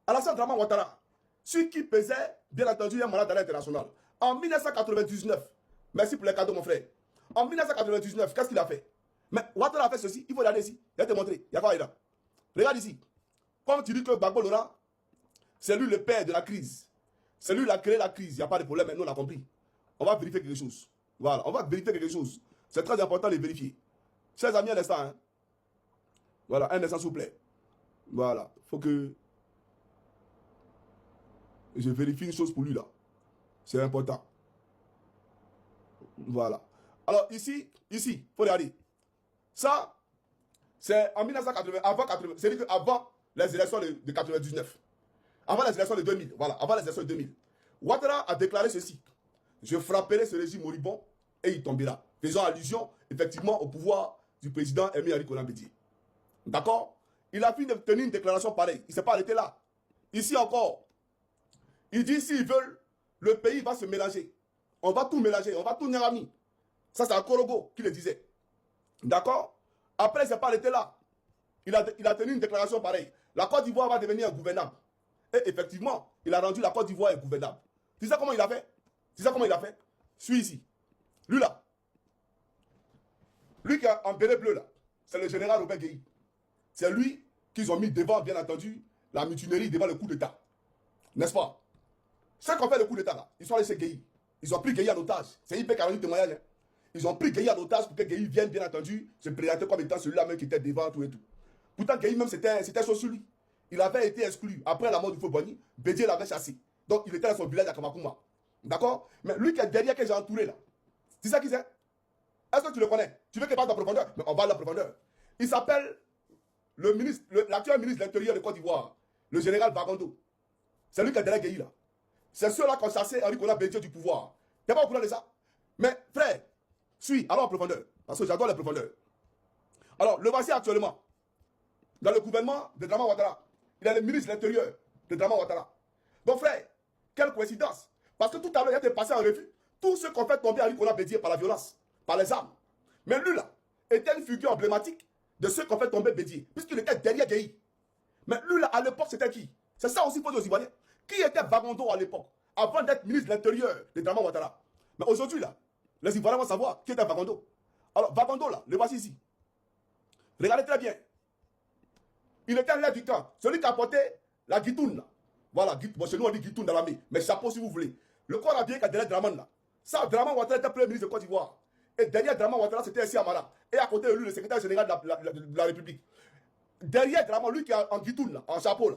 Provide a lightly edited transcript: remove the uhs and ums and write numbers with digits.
Alassane Draman Ouattara, celui qui pesait, bien entendu, un mandat d'arrêt international. En 1999, merci pour les cadeaux, mon frère. En 1999, qu'est-ce qu'il a fait? Mais Ouattara a fait ceci, il faut regarder ici. Il va te montrer. Il y a quoi là? Regarde ici. Quand tu dis que Gbagbo Laurent, c'est lui le père de la crise. C'est lui qui a créé la crise. Il n'y a pas de problème, mais nous on a compris. On va vérifier quelque chose. Voilà, on va vérifier quelque chose. C'est très important de vérifier. Chers amis, un instant. Hein. Voilà, un instant s'il vous plaît. Voilà, il faut que je vérifie une chose pour lui là. C'est important. Voilà. Alors ici, il faut regarder. Ça, c'est en 1980, avant 80, c'est-à-dire avant les élections de 99. Avant les élections de 2000, voilà, avant les élections de 2000. Ouattara a déclaré ceci. Je frapperai ce régime moribond et il tombera. Faisant allusion, effectivement, au pouvoir du président Aimé Henri Konan Bédié. D'accord? Il a fini de tenir une déclaration pareille. Il ne s'est pas arrêté là. Ici encore, il dit s'ils veulent, le pays va se mélanger. On va tout mélanger, on va tout nérami. Ça, c'est un Korogo qui le disait. D'accord? Après, il ne s'est pas arrêté là. Il a tenu une déclaration pareille. La Côte d'Ivoire va devenir ingouvernable. Et effectivement, il a rendu la Côte d'Ivoire ingouvernable. Tu sais comment il a fait? Tu sais comment il a fait? Suis ici. Lui là. Lui qui a un béret bleu là. C'est le général Robert Guéhi. C'est lui qu'ils ont mis devant, bien entendu, la mutinerie devant le coup d'État. N'est-ce pas? Ceux qui ont fait le coup d'État là, ils sont allés chez Guéhi. Ils ont pris Guéhi en otage. C'est hyper carrément témoignage. Hein. Ils ont pris Guéhi en otage pour que Guéhi vienne, bien entendu, se présenter comme étant celui-là même qui était devant tout et tout. Pourtant, Guéhi même, c'était chose sur lui. Il avait été exclu. Après la mort du feu Boigny, Bédié l'avait chassé. Donc, il était dans son village à Kamakuma. D'accord? Mais lui qui est derrière, que j'ai entouré là, c'est ça qui c'est? Est-ce que tu le connais? Tu veux qu'il parle de la profondeur? Mais on va à la profondeur. Il s'appelle l'actuel ministre de l'Intérieur de Côte d'Ivoire, le général Bagando. C'est lui qui est derrière Guéhi là. C'est ceux-là qui ont chassé Henri Konan Bédié du pouvoir. Tu n'es pas au courant de ça? Mais frère, suis, allons en profondeur. Parce que j'adore les profondeurs. Alors, le voici actuellement. Dans le gouvernement de Draman Ouattara. Il est le ministre de l'Intérieur de Draman Ouattara. Donc frère, quelle coïncidence. Parce que tout à l'heure, il a été passé en revue tous ceux qui ont fait tomber Henri Konan Bédié par la violence, par les armes. Mais lui là, était une figure emblématique de ceux qui ont fait tomber Bédié, puisqu'il était derrière Guéhi. Mais lui là, à l'époque, c'était qui? C'est ça aussi pour les Ivoiriens. Qui était Bagando à l'époque, avant d'être ministre de l'Intérieur de Draman Ouattara? Mais aujourd'hui là, les Ivoiriens vont savoir qui était Bagando. Alors Bagando là, le voici ici. Regardez très bien. Il était l'air du camp. Celui qui a porté la guitoune là. Voilà, bon, chez nous on dit guitoune dans l'armée. Mais chapeau si vous voulez. Le corps habillé qui a derrière Draman là. Ça, Draman Ouattara était premier ministre de Côte d'Ivoire. Et derrière Draman Ouattara, c'était Essi Amara. Et à côté de lui, le secrétaire général de la République. Derrière Draman, lui qui est en guitoune là, en chapeau là.